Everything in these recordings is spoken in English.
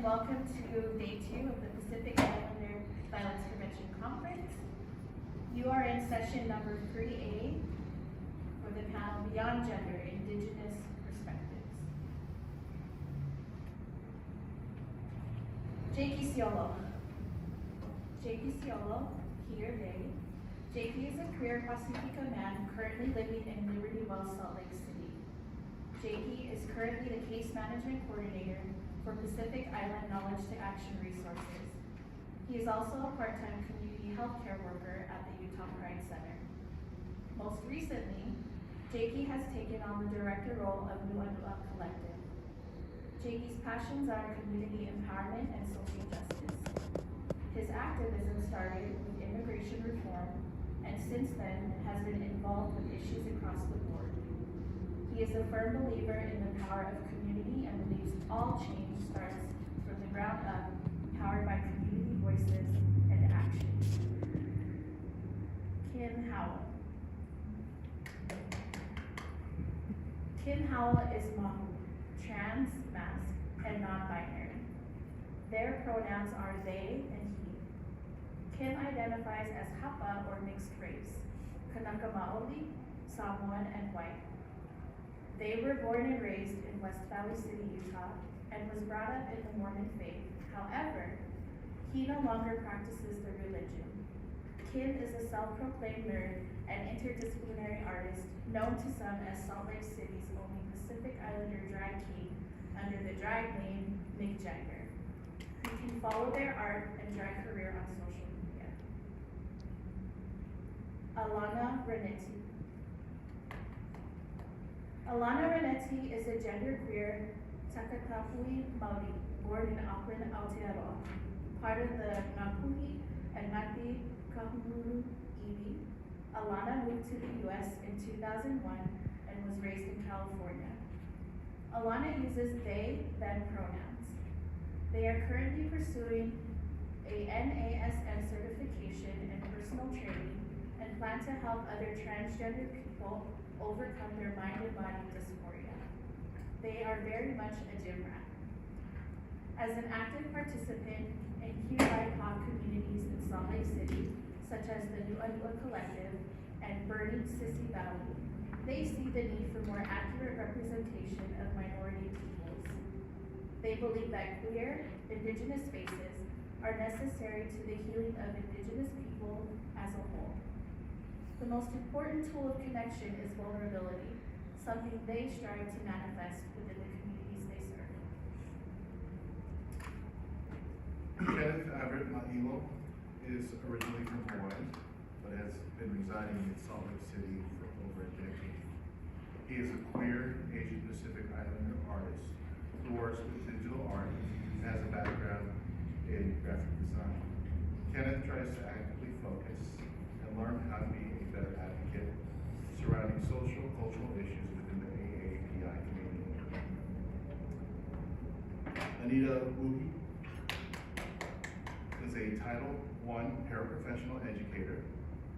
and welcome to Day 2 of the Pacific Islander Violence Prevention Conference. You are in session number 3A for the panel Beyond Gender, Indigenous Perspectives. Jakey Siolo. Jakey Siolo, here they. Jakey is a queer Pacifica man currently living in Liberty Well, Salt Lake City. Jakey is currently the Case Management Coordinator for Pacific Island Knowledge to Action Resources. He is also a part-time community healthcare worker at the Utah Pride Center. Most recently, Jakey has taken on the director role of Nu'anua Collective. Jakey's passions are community empowerment and social justice. His activism started with immigration reform, and since then has been involved with issues across the board. He is a firm believer in the power of community and believes all change starts from the ground up, powered by community voices and action. Howell. Howell is Mahu, trans, mask, and non-binary. Their pronouns are they and he. Identifies as Hapa or mixed race, Kanaka Maoli, Samoan, and white. They were born and raised in West Valley City, Utah, and was brought up in the Mormon faith. However, he no longer practices the religion. Kim is a self-proclaimed nerd and interdisciplinary artist, known to some as Salt Lake City's only Pacific Islander drag king under the drag name Mick Jagger. You can follow their art and drag career on social media. Alannah Reneti. Alannah Reneti is a genderqueer Takatapui Maori, born in Auckland, Aotearoa, part of the Ngāpuhi and Ngāti Kahunguru Iwi. Alannah moved to the U.S. in 2001 and was raised in California. Alannah uses they, them pronouns. They are currently pursuing a NASM certification in personal training and plan to help other transgender people overcome their mind and body dysphoria. They are very much a gym rat. As an active participant in QI-POC communities in Salt Lake City, such as the Nu'anua Collective and Burning Sissy Valley, they see the need for more accurate representation of minority peoples. They believe that queer, Indigenous spaces are necessary to the healing of Indigenous people as a whole. The most important tool of connection is vulnerability, something they strive to manifest within the communities they serve. Kenneth Averett-Ma'ilo is originally from Hawaii, but has been residing in Salt Lake City for over a decade. He is a queer Asian Pacific Islander artist who works with digital art and has a background in graphic design. Kenneth tries to actively focus and learn how to be a better advocate surrounding social, cultural issues within the AAPI community. Anita is a Title I paraprofessional educator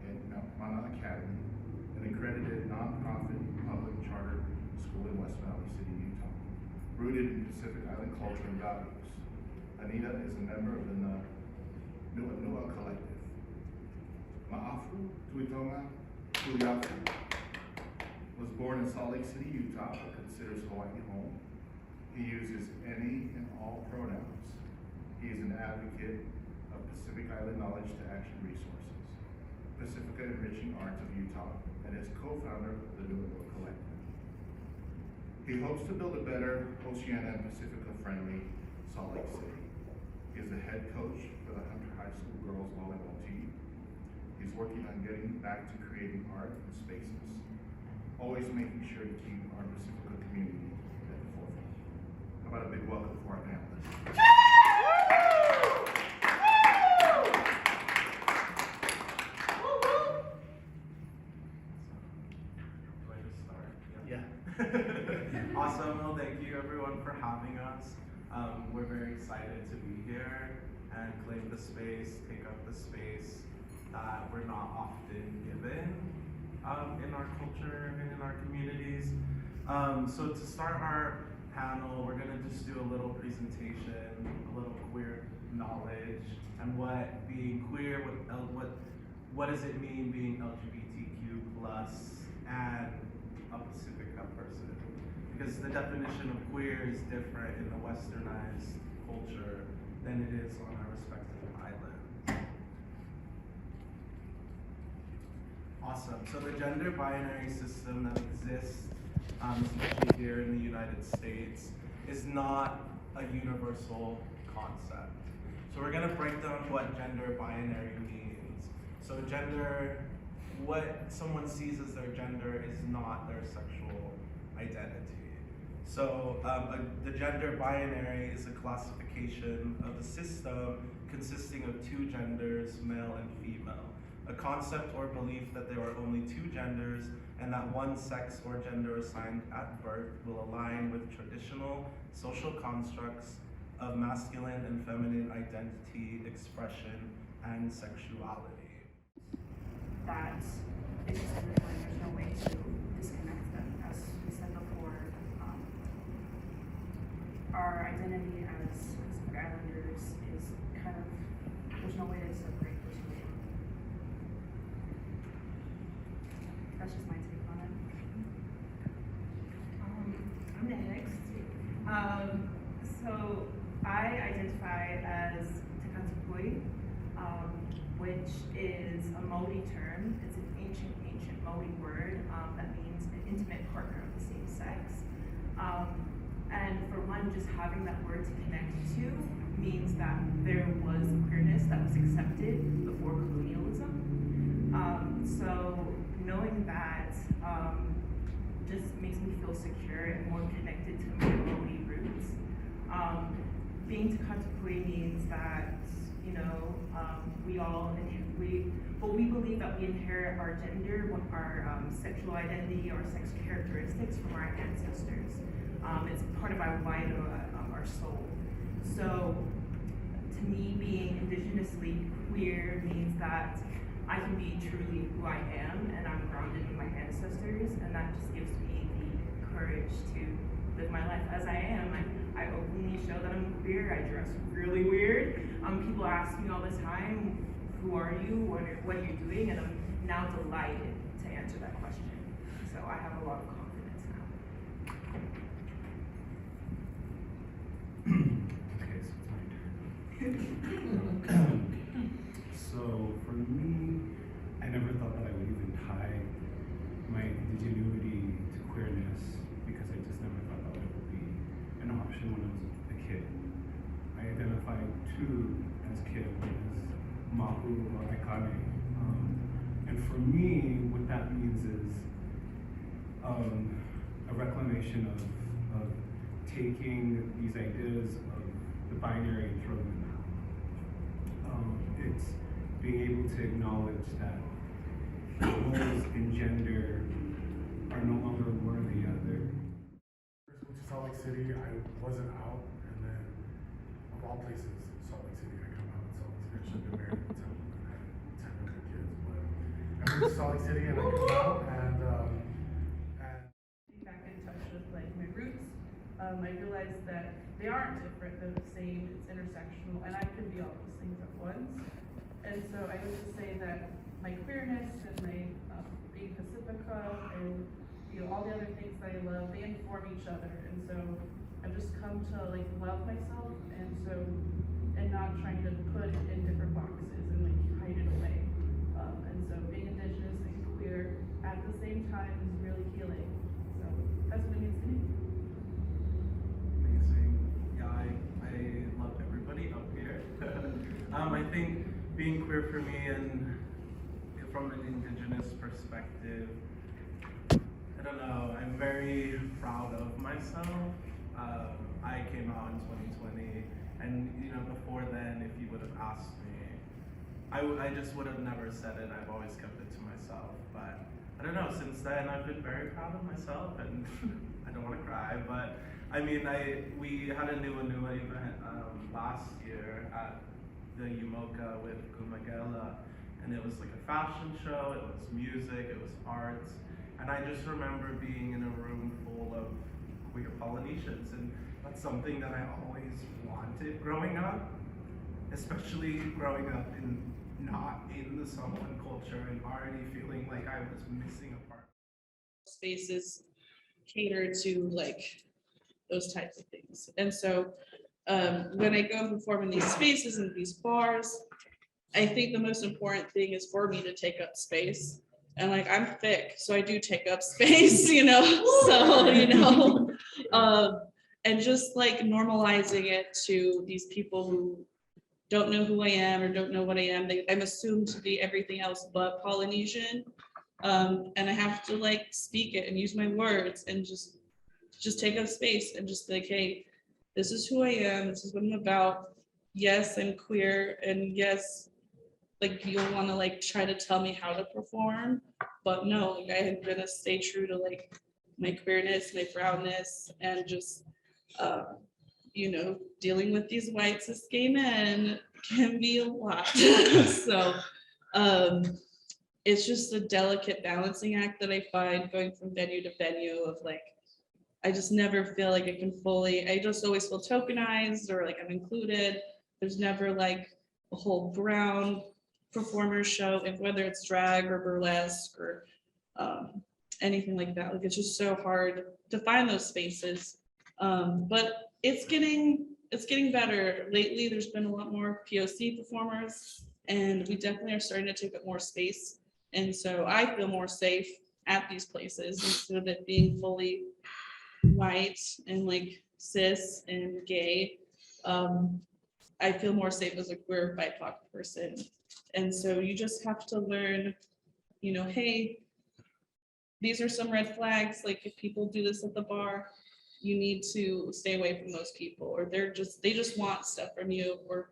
in Mana Academy, an accredited nonprofit public charter school in West Valley City, Utah, rooted in Pacific Island culture and values. Anita is a member of the Nu'anua Collective. Ma'afu Tuitonga Suliafu was born in Salt Lake City, Utah, but considers Hawaii home. He uses any and all pronouns. He is an advocate of Pacific Island Knowledge to Action Resources, Pacifica Enriching Arts of Utah, and is co-founder of the Nu'anua Collective. He hopes to build a better Oceania and Pacifica-friendly Salt Lake City. He is the head coach for the Hunter High School girls volleyball team. He's working on getting back to creating art and spaces, always making sure to keep our Pacifica community at the forefront. How about a big welcome for our panelists? Do I just start? Yeah. Awesome. Well, thank you everyone for having us. We're very excited to be here and claim the space, take up the space that we're not often given in our culture and in our communities. So to start our panel, we're gonna just do a little presentation, a little queer knowledge, and what being queer, what does it mean being LGBTQ plus and a Pacifica person? Because the definition of queer is different in the westernized culture than it is on our respective islands. Awesome. So the gender binary system that exists, especially here in the United States, is not a universal concept. So we're going to break down what gender binary means. So gender, what someone sees as their gender is not their sexual identity. So the gender binary is a classification of a system consisting of two genders, male and female. A concept or belief that there are only two genders and that one sex or gender assigned at birth will align with traditional social constructs of masculine and feminine identity, expression, and sexuality. That it's just everyone, there's no way to disconnect them. As we said before, our identity as Pacific Islanders is kind of, there's no way to separate the two. That's just my take on it. I'm next. So I identify as Takatapui, which is a Maori term. It's an ancient Maori word that means an intimate partner of the same sex. And for one, just having that word to connect to means that there was queerness that was accepted before colonialism. So knowing that just makes me feel secure and more connected to my Maori roots. Being Takatapui means that, you know, we believe that we inherit our gender, our sexual identity, our sex characteristics from our ancestors. It's part of our wider, our soul. So, to me, being indigenously queer means that I can be truly who I am, and I'm grounded in my ancestors, and that just gives me the courage to live my life as I am. I openly show that I'm queer. I dress really weird. People ask me all the time, who are you? What are you doing? And I'm now delighted to answer that question. So I have a lot of confidence now. Okay, so it's my turn. So for me, I never thought that I would even tie my indigenuity to queerness because I just never thought that would be an option when I was a kid. I identified too as kid as Mahu or Aikane. And for me, what that means is a reclamation of taking these ideas of the binary and throwing them out. It's being able to acknowledge that roles in gender are no longer worthy of their. First moved to Salt Lake City, I wasn't out, and then of all places, Salt Lake City, I come out in Salt Lake City. I should have been married at the time. I had 10 other kids, but I moved to Salt Lake City and I come out and Back in touch with like my roots, I realized that they aren't different, they're the same, it's intersectional, and I can be all those things at once. And so I would just say that my queerness and my being Pacifica and all the other things that I love, they inform each other. And so I've just come to like love myself, and not trying to put it in different boxes and like hide it away. And so being Indigenous and queer at the same time is really healing. So that's what it means to me. Amazing. Yeah, I love everybody up here. I think being queer for me and from an Indigenous perspective, I don't know, I'm very proud of myself. I came out in 2020, and before then, if you would have asked me, I just would have never said it. I've always kept it to myself. But I don't know, since then I've been very proud of myself, and I don't want to cry, but I mean, we had a new event last year at the Yumoka with Kumagela, and it was like a fashion show, it was music, it was arts, and I just remember being in a room full of queer Polynesians, and that's something that I always wanted growing up, especially growing up not in the Samoan culture and already feeling like I was missing a part. Spaces cater to like those types of things. And so when I go and perform in these spaces and these bars, I think the most important thing is for me to take up space. And like, I'm thick, so I do take up space, you know, so, you know, and just like normalizing it to these people who don't know who I am or don't know what I am. I'm assumed to be everything else but Polynesian. And I have to like speak it and use my words and just take up space and just be like, hey, this is who I am. This is what I'm about. Yes, I'm queer. And yes, like you'll want to like try to tell me how to perform, but no, like I am gonna stay true to like my queerness, my brownness, and just you know, dealing with these white cis gay men can be a lot. So it's just a delicate balancing act that I find going from venue to venue of like, I just never feel like I can fully, I just always feel tokenized or like I'm included. There's never like a whole brown performer show, and whether it's drag or burlesque or anything like that. Like it's just so hard to find those spaces. But it's getting better. Lately, there's been a lot more POC performers, and we definitely are starting to take up more space. And so I feel more safe at these places instead of it being fully white and like cis and gay. I feel more safe as a queer BIPOC person. And so you just have to learn, you know, hey, these are some red flags. Like if people do this at the bar, you need to stay away from those people, or they just want stuff from you, or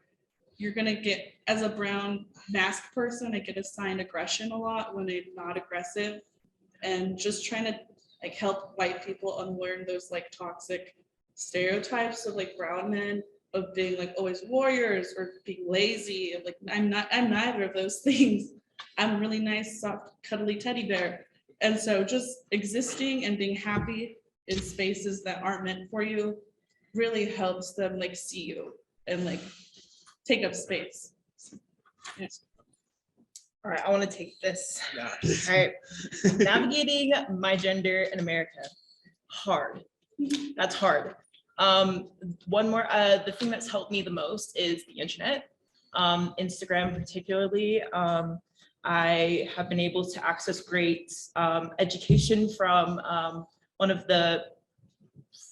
you're gonna get, as a brown masked person, I get assigned aggression a lot when I'm not aggressive, and just trying to like help white people unlearn those like toxic stereotypes of like brown men of being like always warriors or being lazy. Like I'm neither of those things. I'm a really nice, soft, cuddly teddy bear. And so just existing and being happy in spaces that aren't meant for you really helps them like see you and like take up space. Yes. All right, I want to take this. Yes. All right, navigating my gender in America, hard. That's hard. One more, the thing that's helped me the most is the internet, Instagram particularly. I have been able to access great education from one of the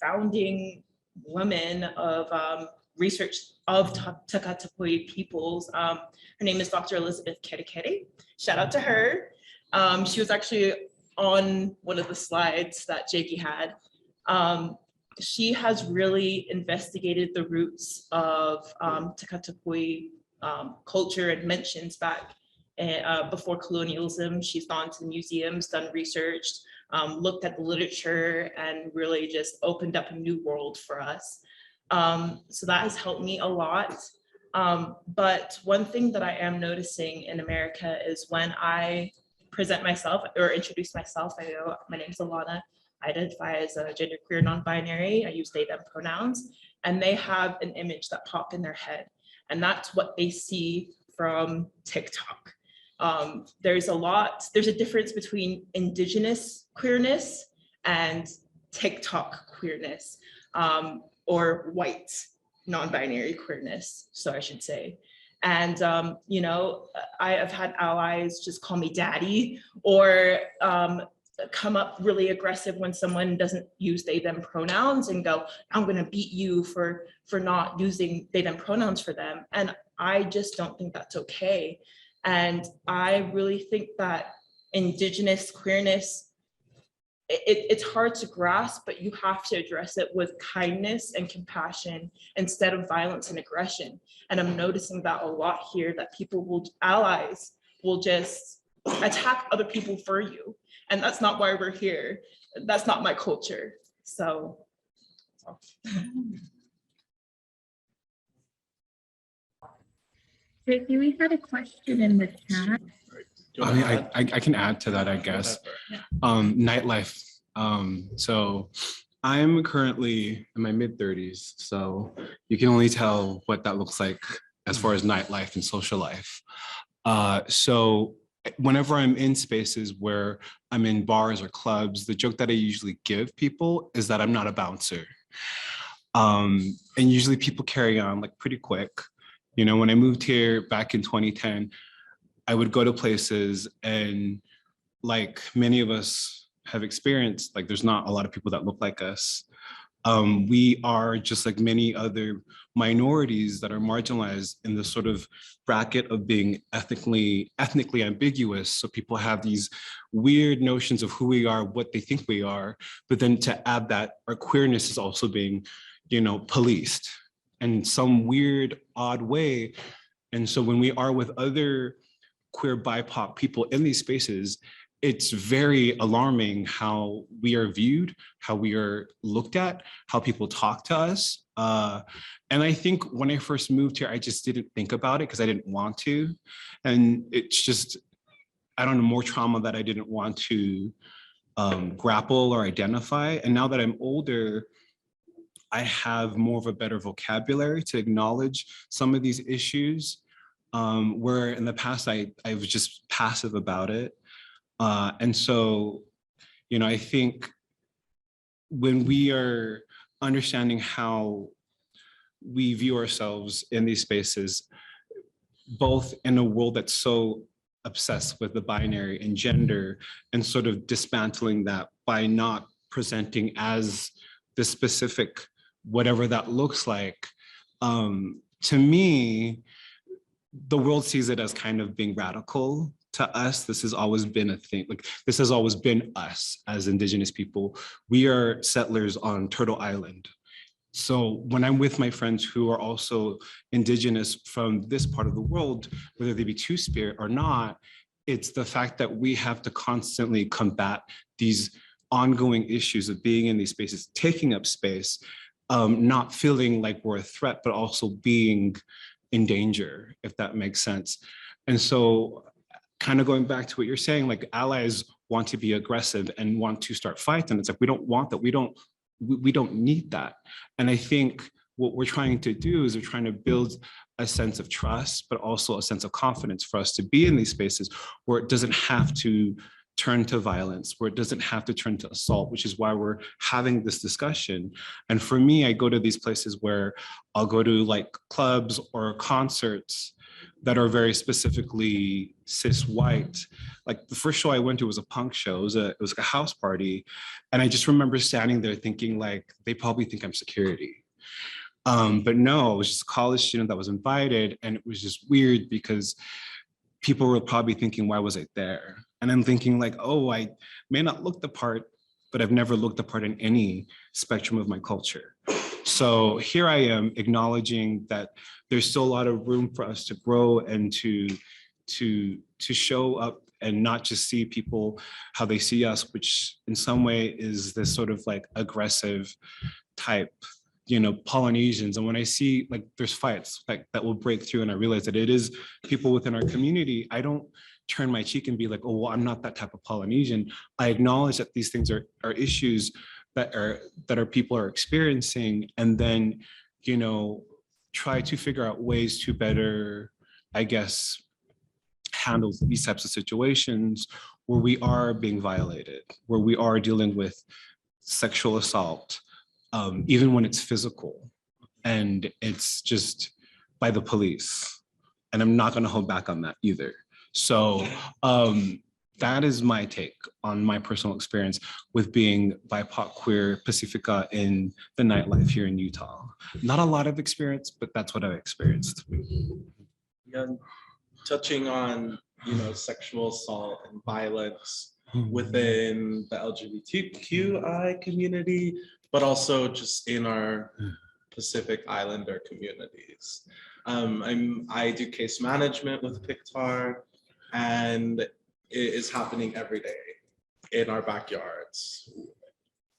founding women of research of Takatapui peoples. Her name is Dr. Elizabeth Kerekere. Shout out to her. She was actually on one of the slides that Jakey had. She has really investigated the roots of Takatapui culture and mentions back before colonialism. She's gone to the museums, done research, looked at the literature, and really just opened up a new world for us. So that has helped me a lot. But one thing that I am noticing in America is when I present myself or introduce myself, I go, my name is Alannah. I identify as a genderqueer non-binary. I use they, them pronouns, and they have an image that pop in their head. And that's what they see from TikTok. There's a difference between Indigenous queerness and TikTok queerness, or white non-binary queerness, so I should say. And, you know, I have had allies just call me daddy, or come up really aggressive when someone doesn't use they, them pronouns and go, I'm gonna beat you for not using they, them pronouns for them. And I just don't think that's okay. And I really think that Indigenous queerness, it's hard to grasp, but you have to address it with kindness and compassion instead of violence and aggression. And I'm noticing that a lot here, that allies will just attack other people for you. And that's not why we're here. That's not my culture. So. Jakey, we had a question in the chat. I mean, I can add to that, I guess. Nightlife. So I'm currently in my mid-30s, so you can only tell what that looks like as far as nightlife and social life. So whenever I'm in spaces where I'm in bars or clubs, the joke that I usually give people is that I'm not a bouncer. And usually people carry on like pretty quick. You know, when I moved here back in 2010, I would go to places and like many of us have experienced, like there's not a lot of people that look like us. We are just like many other minorities that are marginalized in the sort of bracket of being ethnically ambiguous. So people have these weird notions of who we are, what they think we are, but then to add that our queerness is also being, you know, policed in some weird, odd way. And so when we are with other queer BIPOC people in these spaces, it's very alarming how we are viewed, how we are looked at, how people talk to us. And I think when I first moved here, I just didn't think about it because I didn't want to. And it's just, I don't know, more trauma that I didn't want to grapple or identify. And now that I'm older, I have more of a better vocabulary to acknowledge some of these issues, where in the past I was just passive about it. And so, you know, I think when we are understanding how we view ourselves in these spaces, both in a world that's so obsessed with the binary and gender, and sort of dismantling that by not presenting as the specific, whatever that looks like, to me, the world sees it as kind of being radical. To us, this has always been a thing. Like, this has always been us as Indigenous people. We are settlers on Turtle Island. So when I'm with my friends who are also Indigenous from this part of the world, whether they be Two-Spirit or not, it's the fact that we have to constantly combat these ongoing issues of being in these spaces, taking up space, not feeling like we're a threat, but also being in danger, if that makes sense. And so kind of going back to what you're saying, like allies want to be aggressive and want to start fights. And it's like, we don't want that. We don't need that. And I think what we're trying to do is we're trying to build a sense of trust, but also a sense of confidence for us to be in these spaces where it doesn't have to turn to violence, where it doesn't have to turn to assault, which is why we're having this discussion. And for me, I go to these places where I'll go to like clubs or concerts that are very specifically cis white. Like the first show I went to was a punk show. It was like a house party. And I just remember standing there thinking like, they probably think I'm security. But no, it was just a college student that was invited. And it was just weird because people were probably thinking, why was I there? And I'm thinking like, oh, I may not look the part, but I've never looked the part in any spectrum of my culture. So here I am acknowledging that there's still a lot of room for us to grow and to show up and not just see people how they see us, which in some way is this sort of like aggressive type, you know, Polynesians. And when I see like there's fights like that will break through and I realize that it is people within our community, I don't turn my cheek and be like, oh, well, I'm not that type of Polynesian. I acknowledge that these things are issues that our people are experiencing, and then, you know, try to figure out ways to better, I guess, handle these types of situations where we are being violated, where we are dealing with sexual assault, even when it's physical and it's just by the police. And I'm not going to hold back on that either. So that is my take on my personal experience with being BIPOC queer Pacifica in the nightlife here in Utah. Not a lot of experience, but that's what I've experienced. Yeah, touching on, you know, sexual assault and violence within the LGBTQI community, but also just in our Pacific Islander communities. I do case management with PICTAR, and it is happening every day in our backyards.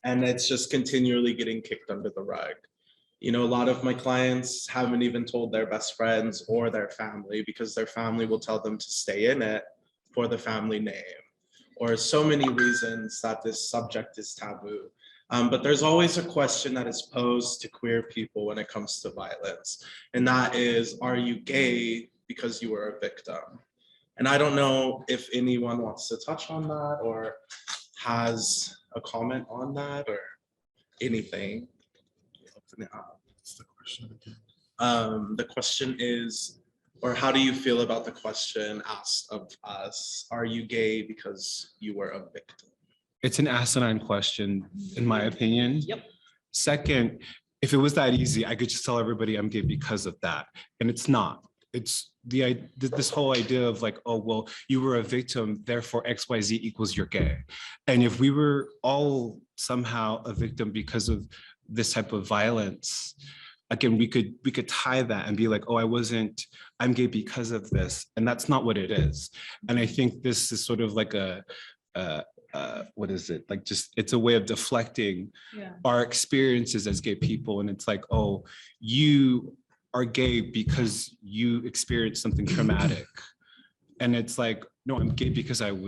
And it's just continually getting kicked under the rug. You know, a lot of my clients haven't even told their best friends or their family because their family will tell them to stay in it for the family name, or so many reasons that this subject is taboo. But there's always a question that is posed to queer people when it comes to violence. And that is, are you gay because you were a victim? And I don't know if anyone wants to touch on that or has a comment on that or anything. Open it up. What's the question again? The question is, or how do you feel about the question asked of us? Are you gay because you were a victim? It's an asinine question, in my opinion. Yep. Second, if it was that easy, I could just tell everybody I'm gay because of that. And it's not. It's this whole idea of like, oh, well, you were a victim, therefore XYZ equals you're gay. And if we were all somehow a victim because of this type of violence, again, we could tie that and be like, oh, I'm gay because of this. And that's not what it is. And I think this is sort of like what is it? Like just, it's a way of deflecting our experiences as gay people. And it's like, oh, you are gay because you experienced something traumatic. And it's like, no, I'm gay because I'm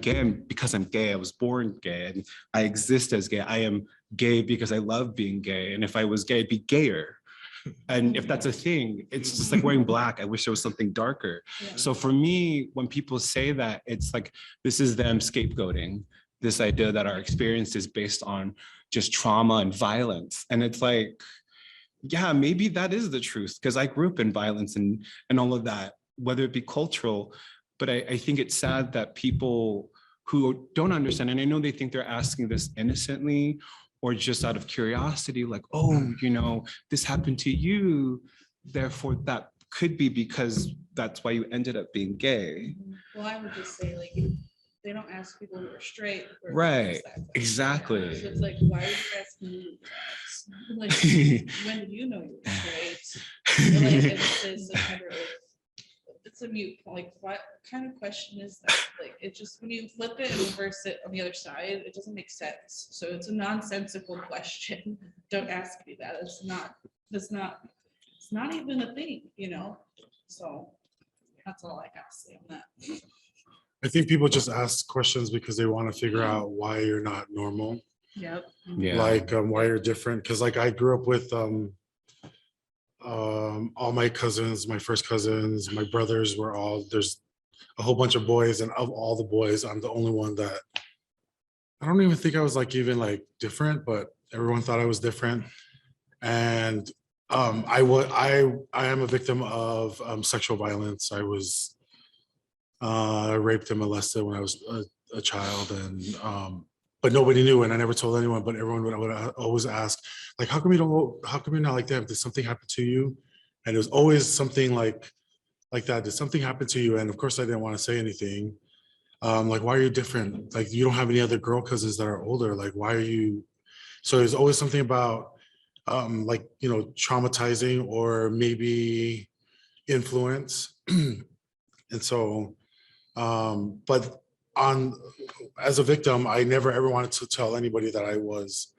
gay because I'm gay. I was born gay and I exist as gay. I am gay because I love being gay. And if I was gay, I'd be gayer. And if that's a thing, it's just like wearing black. I wish there was something darker. Yeah. So for me, when people say that, it's like, this is them scapegoating this idea that our experience is based on just trauma and violence. And it's like, yeah, maybe that is the truth, because I grew up in violence and all of that, whether it be cultural. But I think it's sad that people who don't understand, and I know they think they're asking this innocently or just out of curiosity, like, oh, you know, this happened to you, therefore that could be because that's why you ended up being gay. Well, I would just say, like, they don't ask people who are straight. Right, exactly. So it's like, why are you asking me? Like, when did you know you were straight? Like, it's a mute, like, what kind of question is that? Like, it just, when you flip it and reverse it on the other side, it doesn't make sense. So it's a nonsensical question. Don't ask me that. It's not even a thing, you know? So that's all I got to say on that. I think people just ask questions because they want to figure out why you're not normal. Yep. Yeah. Like why you're different. Because like I grew up with all my cousins, my first cousins, my brothers were all, there's a whole bunch of boys, and of all the boys, I'm the only one that, I don't even think I was like even like different, but everyone thought I was different. And I am a victim of sexual violence. I was raped and molested when I was a child, and but nobody knew, and I never told anyone. But everyone would always ask, like, how come you don't? How come you're not like that? Did something happen to you? And it was always something like that. Did something happen to you? And of course, I didn't want to say anything. Like, why are you different? Like, you don't have any other girl cousins that are older. Like, why are you? So there's always something about, like, you know, traumatizing or maybe influence. And so, but as a victim, I never ever wanted to tell anybody that I was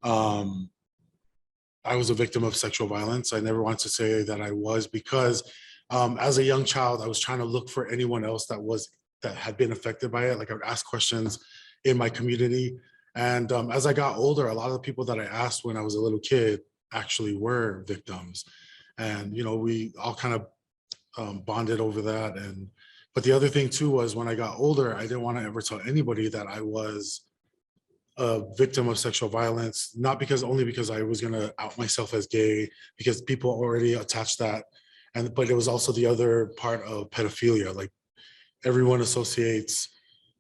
a victim of sexual violence. I never wanted to say that I was, because as a young child, I was trying to look for anyone else that had been affected by it. Like, I would ask questions in my community. And as I got older, a lot of the people that I asked when I was a little kid actually were victims. And, you know, we all kind of bonded over that. But the other thing too was, when I got older, I didn't want to ever tell anybody that I was a victim of sexual violence, not only because I was going to out myself as gay, because people already attached that. But it was also the other part of pedophilia. Like, everyone associates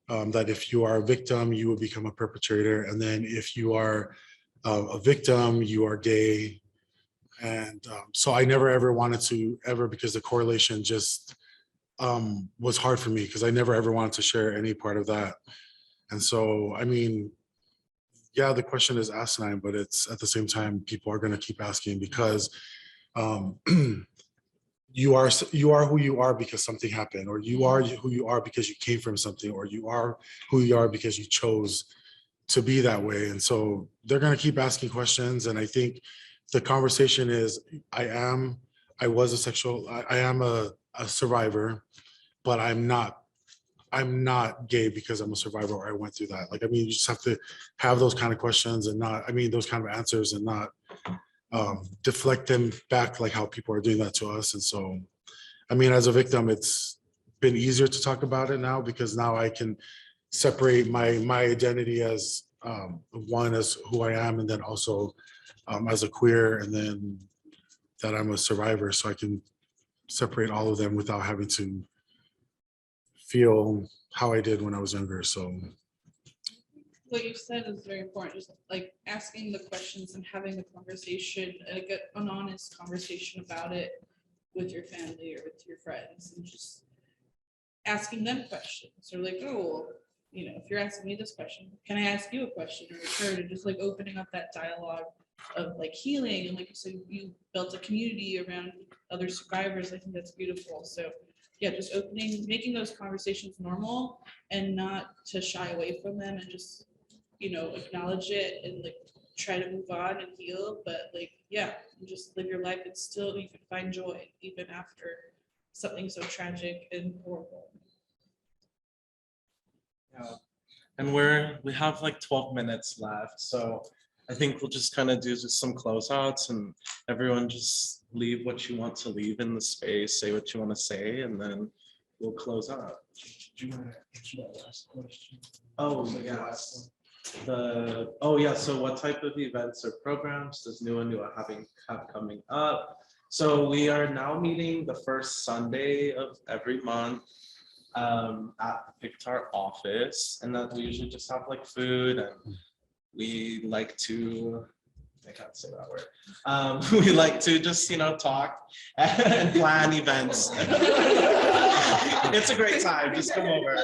that if you are a victim, you will become a perpetrator. And then if you are a victim, you are gay. And so I never ever wanted to because the correlation just was hard for me, because I never ever wanted to share any part of that. And so, I mean, yeah, the question is asinine, but it's at the same time, people are going to keep asking, because you are who you are because something happened, or you are who you are because you came from something, or you are who you are because you chose to be that way. And so they're going to keep asking questions. And I think the conversation is, I am a survivor, but I'm not I'm not gay because I'm a survivor or I went through that. Like, I mean, you just have to have those kind of questions and not, I mean, those kind of answers and not deflect them back like how people are doing that to us. And so, I mean, as a victim, it's been easier to talk about it now because now I can separate my identity as one, as who I am, and then also as a queer, and then that I'm a survivor. So I can separate all of them without having to feel how I did when I was younger. So What you said is very important, just like asking the questions and having the conversation, like an honest conversation about it with your family or with your friends, and just asking them questions, or like, oh, well, you know, if you're asking me this question, can I ask you a question in return? And just like opening up that dialogue of like healing, and like you said, you built a community around other survivors. I think that's beautiful. So yeah, just making those conversations normal and not to shy away from them, and just, you know, acknowledge it and like try to move on and heal. But like, yeah, just live your life, and still you can find joy even after something so tragic and horrible. Yeah. And we have like 12 minutes left. So I think we'll just kind of do just some closeouts, and everyone just leave what you want to leave in the space, say what you want to say, and then we'll close out. Do you want to answer that last question? Oh, yes. So what type of events or programs does Nua have coming up? So we are now meeting the first Sunday of every month at the Pictar office, and that we usually just have like food, and we like to, I can't say that word. We like to just, you know, talk and plan events. It's a great time, just come over.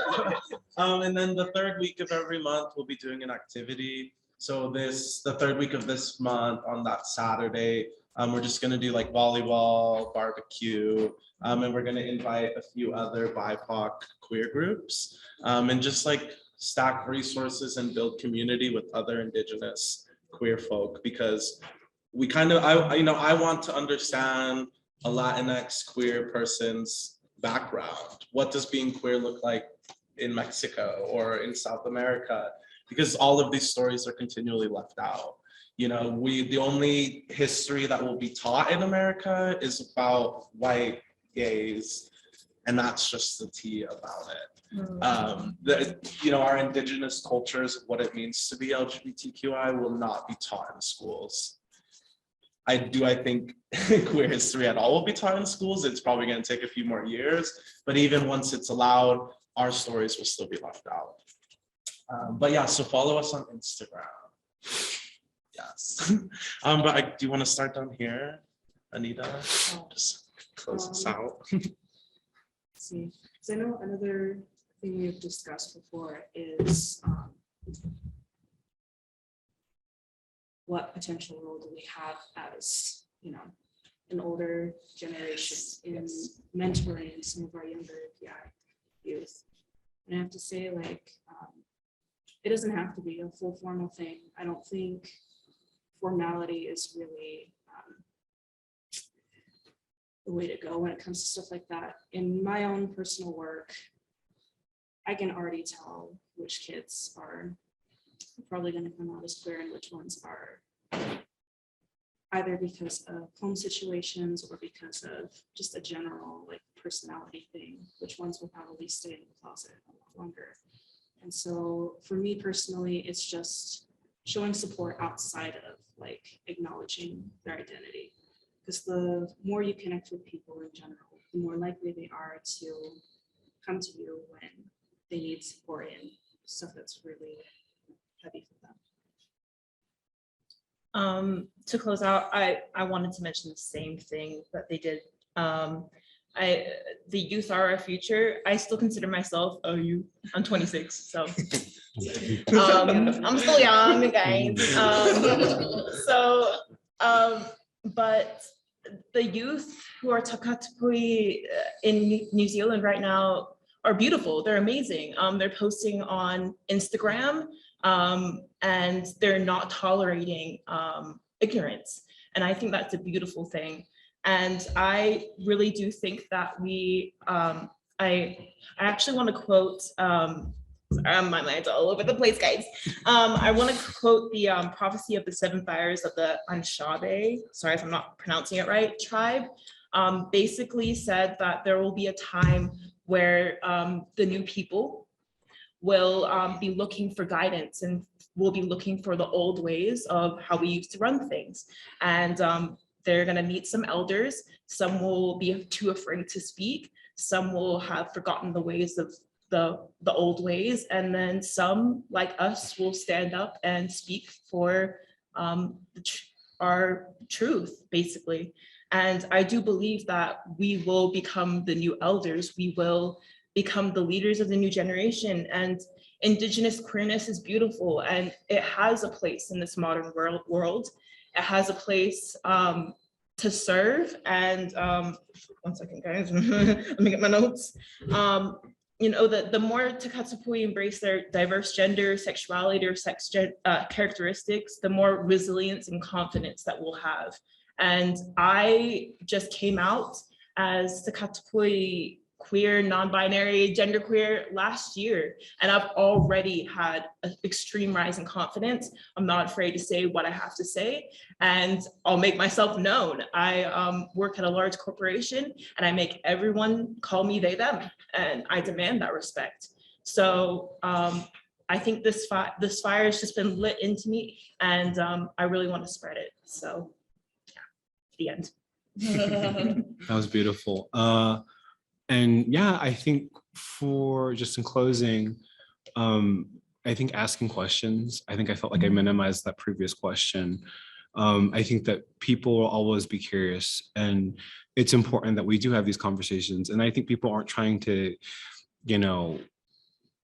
And then the third week of every month, we'll be doing an activity. So the third week of this month on that Saturday, we're just gonna do like volleyball, barbecue, and we're gonna invite a few other BIPOC queer groups, and just like stack resources and build community with other Indigenous queer folk, because we kind of, I want to understand a Latinx queer person's background. What does being queer look like in Mexico or in South America? Because all of these stories are continually left out. You know, the only history that will be taught in America is about white gays, and that's just the tea about it. Our Indigenous cultures, what it means to be LGBTQI, will not be taught in schools. I think queer history at all will be taught in schools. It's probably going to take a few more years, but even once it's allowed, our stories will still be left out. But yeah, so follow us on Instagram. Yes. But do you want to start down here, Anita? Just close this out. See, because I know another thing we've discussed before is what potential role do we have as, you know, an older generation in mentoring some of our younger youth. And I have to say, like, it doesn't have to be a full formal thing. I don't think formality is really the way to go when it comes to stuff like that. In my own personal work, I can already tell which kids are probably going to come out as queer and which ones are either because of home situations or because of just a general like personality thing, which ones will probably stay in the closet a lot longer. And so for me personally, it's just showing support outside of like acknowledging their identity. Because the more you connect with people in general, the more likely they are to come to you when they need support in stuff that's really heavy for them. To close out, I wanted to mention the same thing that they did. The youth are our future. I still consider myself a youth. I'm 26, so I'm still young, guys. But the youth who are Takatapui in New Zealand right now are beautiful. They're amazing. They're posting on Instagram, and they're not tolerating ignorance. And I think that's a beautiful thing. And I really do think that we I actually want to quote, my mind's all over the place, guys. I want to quote the prophecy of the seven fires of the Anshabe, sorry if I'm not pronouncing it right, tribe. Basically said that there will be a time where the new people will be looking for guidance and will be looking for the old ways of how we used to run things. And they're gonna meet some elders. Some will be too afraid to speak. Some will have forgotten the ways of the old ways. And then some, like us, will stand up and speak for our truth, basically. And I do believe that we will become the new elders. We will become the leaders of the new generation. And Indigenous queerness is beautiful, and it has a place in this modern world. It has a place to serve. And one second, guys, let me get my notes. You know, the more Takatapui embrace their diverse gender, sexuality, or characteristics, the more resilience and confidence that we'll have. And I just came out as Takatapui queer, non-binary, genderqueer last year, and I've already had an extreme rise in confidence. I'm not afraid to say what I have to say, and I'll make myself known. I work at a large corporation, and I make everyone call me they, them, and I demand that respect. So I think this fire has just been lit into me, and I really want to spread it. So yeah, the end. That was beautiful. And yeah, I think for just in closing, I think asking questions, I think I felt like I minimized that previous question. I think that people will always be curious, and it's important that we do have these conversations. And I think people aren't trying to, you know,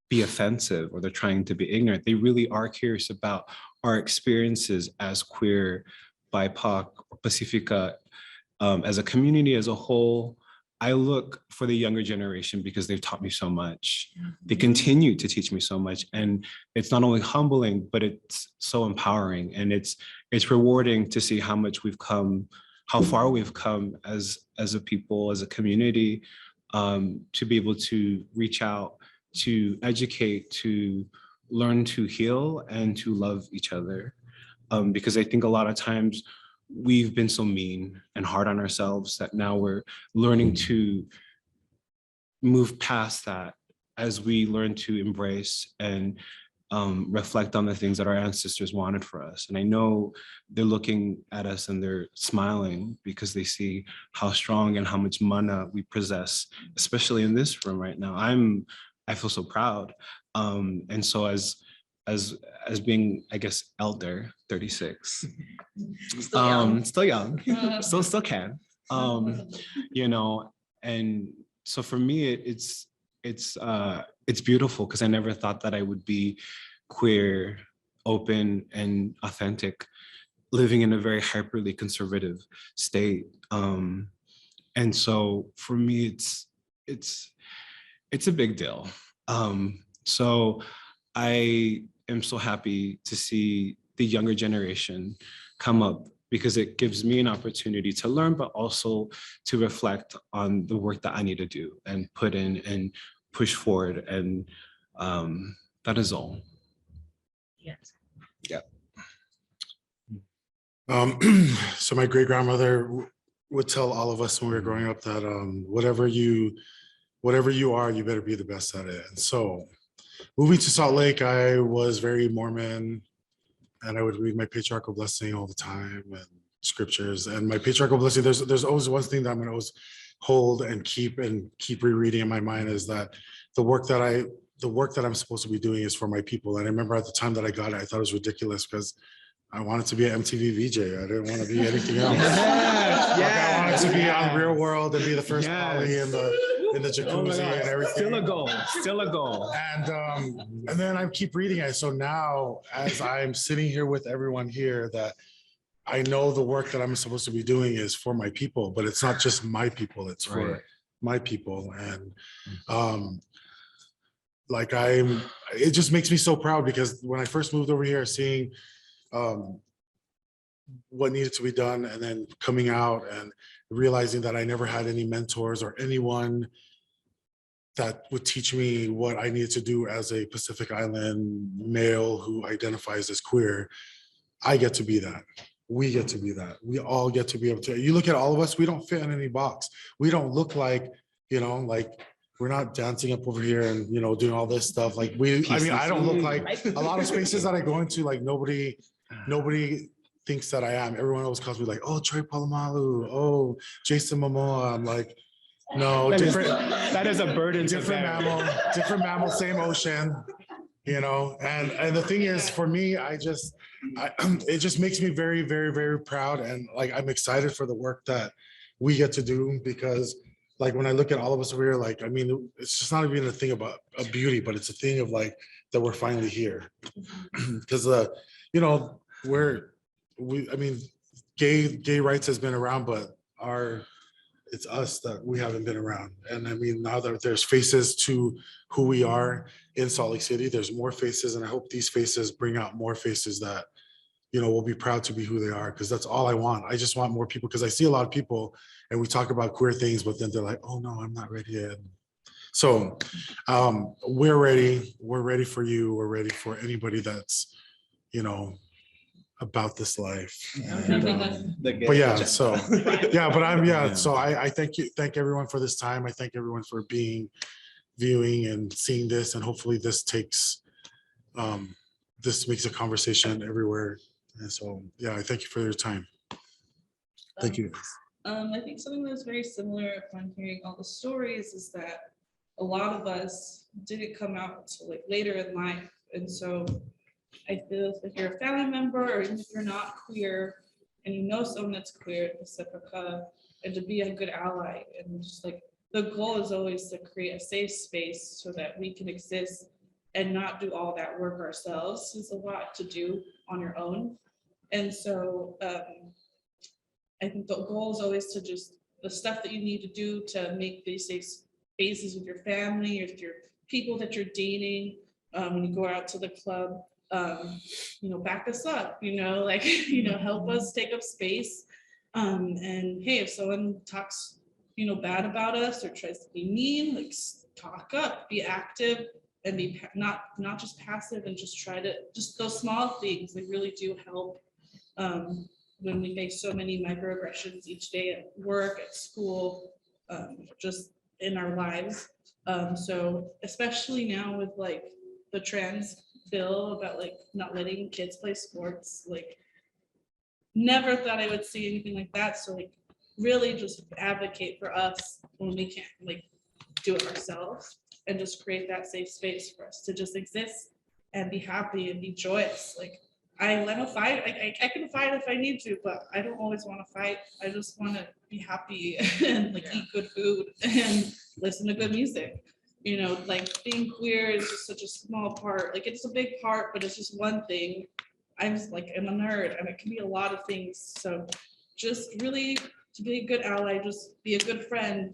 be offensive, or they're trying to be ignorant. They really are curious about our experiences as queer, BIPOC, or Pacifica, as a community as a whole. I look for the younger generation because they've taught me so much. They continue to teach me so much. And it's not only humbling, but it's so empowering. And it's rewarding to see how much we've come, how far we've come as a people, as a community, to be able to reach out, to educate, to learn to heal, and to love each other. Because I think a lot of times, we've been so mean and hard on ourselves that now we're learning to move past that as we learn to embrace and reflect on the things that our ancestors wanted for us. And I know they're looking at us and they're smiling because they see how strong and how much mana we possess, especially in this room right now. I feel so proud. And so as being, I guess, elder, 36, still young, still can, you know. And so for me, it's beautiful because I never thought that I would be queer, open, and authentic, living in a very hyperly conservative state. And so for me, it's a big deal. So I am so happy to see the younger generation come up, because it gives me an opportunity to learn, but also to reflect on the work that I need to do and put in and push forward. And that is all. Yes. Yeah. So my great grandmother would tell all of us when we were growing up that whatever you are, you better be the best at it. And so moving to Salt Lake, I was very Mormon, and I would read my patriarchal blessing all the time and scriptures. And my patriarchal blessing, there's always one thing that I'm going to always hold and keep rereading in my mind, is that the work that I'm supposed to be doing is for my people. And I remember at the time that I got it, I thought it was ridiculous because I wanted to be an MTV VJ. I didn't want to be anything else. I wanted to be on Real World and be the first Polly in the jacuzzi and everything. Still a goal. And then I keep reading it. So now, as I'm sitting here with everyone here, that I know the work that I'm supposed to be doing is for my people, but it's not just my people, it's for my people. And it just makes me so proud, because when I first moved over here, seeing what needed to be done, and then coming out and realizing that I never had any mentors or anyone that would teach me what I needed to do as a Pacific Island male who identifies as queer. I get to be that. We get to be that. We all get to be able to. You look at all of us, we don't fit in any box. We don't look like, like we're not dancing up over here and, doing all this stuff. Like I don't look like a lot of spaces that I go into, like nobody thinks that I am. Everyone always calls me like, oh, Troy Polamalu, oh, Jason Momoa. I'm like, no, that is a burden. Different mammal, same ocean, and the thing is, for me, it just makes me very, very, very proud. And like, I'm excited for the work that we get to do, because like, when I look at all of us over here, like, I mean, it's just not even a thing about a beauty, but it's a thing of like, that we're finally here. Because, gay rights has been around, but it's us that we haven't been around. And I mean, now that there's faces to who we are in Salt Lake City, there's more faces, and I hope these faces bring out more faces that, will be proud to be who they are, because that's all I want. I just want more people, because I see a lot of people and we talk about queer things, but then they're like, oh no, I'm not ready yet. So we're ready. We're ready for you. We're ready for anybody that's, about this life. But yeah, so so I thank everyone for this time. I thank everyone for viewing and seeing this, and hopefully this makes a conversation everywhere. And so yeah, I thank you for your time. Thank you. I think something that's very similar upon hearing all the stories is that a lot of us didn't come out until like later in life, and so I feel if you're a family member, or even if you're not queer and you know someone that's queer in Pacifica, and to be a good ally, and just like the goal is always to create a safe space so that we can exist and not do all that work ourselves. It's a lot to do on your own. And so I think the goal is always to just the stuff that you need to do to make these safe spaces with your family or with your people that you're dating, when you go out to the club. Back us up, help us take up space. And hey, if someone talks, bad about us or tries to be mean, like talk up, be active, and be not just passive, and just try to, just those small things, they really do help. When we face so many microaggressions each day at work, at school, just in our lives. So especially now with like the trans bill about like not letting kids play sports, like never thought I would see anything like that. So like really just advocate for us when we can't like do it ourselves, and just create that safe space for us to just exist and be happy and be joyous. Like I let them fight. I can fight if I need to, but I don't always want to fight. I just want to be happy and like eat good food and listen to good music. Like being queer is just such a small part. Like it's a big part, but it's just one thing. I'm just like, I'm a nerd, and it can be a lot of things. So just really to be a good ally, just be a good friend.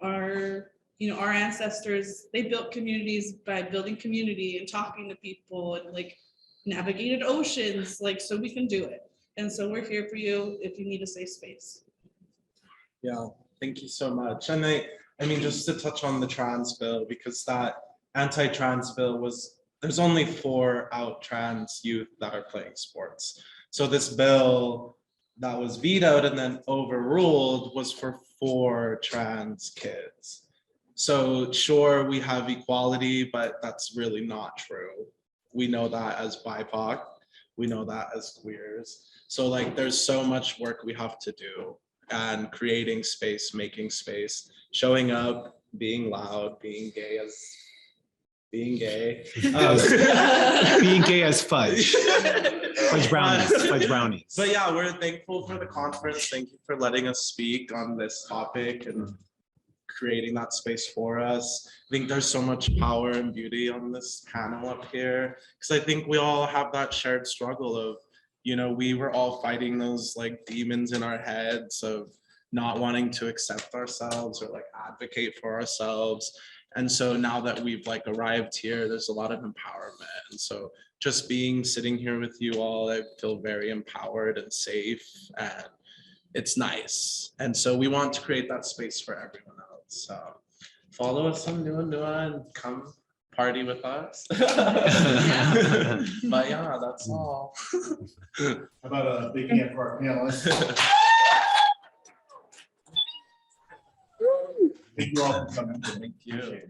Our ancestors, they built communities by building community and talking to people, and like navigated oceans, like, so we can do it. And so we're here for you if you need a safe space. Yeah, thank you so much. And I mean, just to touch on the trans bill, because that anti-trans bill there's only 4 out trans youth that are playing sports. So this bill that was vetoed and then overruled was for 4 trans kids. So sure, we have equality, but that's really not true. We know that as BIPOC, we know that as queers. So like, there's so much work we have to do, and creating space, making space, showing up, being loud, being gay as being gay. Being gay as fudge. Fudge brownies. But yeah, we're thankful for the conference. Thank you for letting us speak on this topic and creating that space for us. I think there's so much power and beauty on this panel up here, because I think we all have that shared struggle of, we were all fighting those like demons in our heads of not wanting to accept ourselves or like advocate for ourselves. And so now that we've like arrived here, there's a lot of empowerment. And so just sitting here with you all, I feel very empowered and safe, and it's nice. And so we want to create that space for everyone else. So follow us on Nua and come party with us. But yeah, that's all. How about a big hand for our panelists? Thank you all for coming. Thank you.